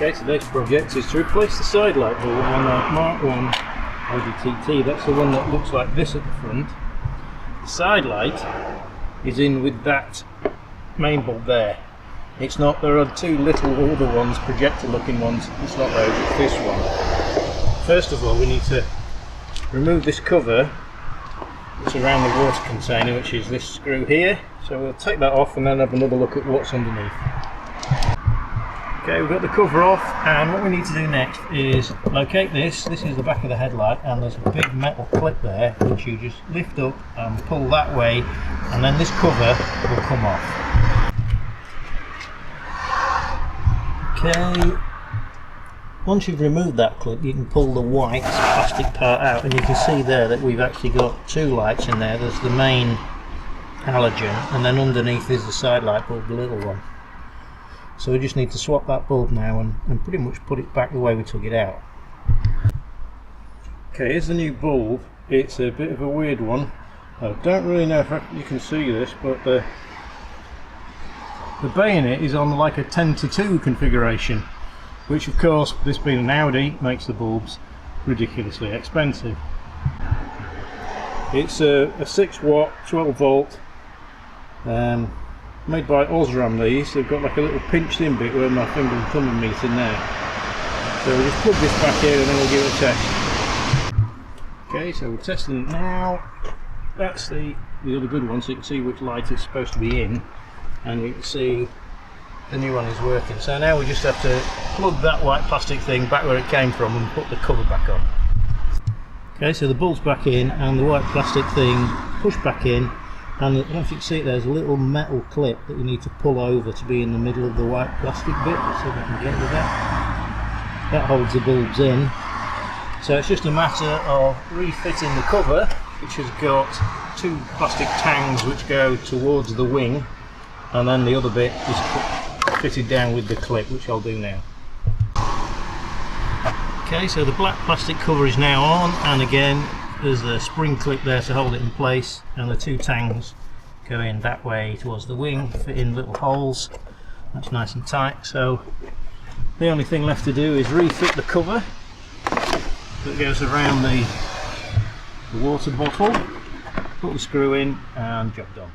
Okay, today's project is to replace the side light bulb on the Mk1 Audi TT. That's the one that looks like this at the front. The side light is in with that main bulb there. It's not, there are two little older ones, projector looking ones. It's not those, it's this one. First of all, we need to remove this cover that's around the water container, which is this screw here. So we'll take that off and then have another look at what's underneath. Okay, we've got the cover off, and what we need to do next is locate this. This is the back of the headlight, and there's a big metal clip there which you just lift up and pull that way, and then this cover will come off. Okay, once you've removed that clip, you can pull the white plastic part out, and you can see there that we've actually got two lights in there. There's the main halogen, and then underneath is the side light bulb, the little one. So we just need to swap that bulb now and pretty much put it back the way we took it out. Okay, here's the new bulb. It's a bit of a weird one. I don't really know if you can see this, but the bayonet is on like a 10:2 configuration, which of course, this being an Audi, makes the bulbs ridiculously expensive. It's a 6 watt 12 volt made by Osram. These, they've got like a little pinched in bit where my finger and thumb meet in there. So we'll just plug this back here and then we'll give it a test. Okay, so we're testing it now. That's the other good one, so you can see which light it's supposed to be in, and you can see the new one is working. So now we just have to plug that white plastic thing back where it came from and put the cover back on. Okay, so the bulb's back in and the white plastic thing pushed back in, and I don't know if you can see it, there's a little metal clip that you need to pull over to be in the middle of the white plastic bit. Let's see if I can get with that. That holds the bulbs in. So it's just a matter of refitting the cover, which has got two plastic tangs which go towards the wing, and then the other bit is fitted down with the clip, which I'll do now. Okay, so the black plastic cover is now on, and again there's a spring clip there to hold it in place, and the two tangs go in that way towards the wing, fit in little holes. That's nice and tight. So the only thing left to do is refit the cover that goes around the water bottle, put the screw in, and job done.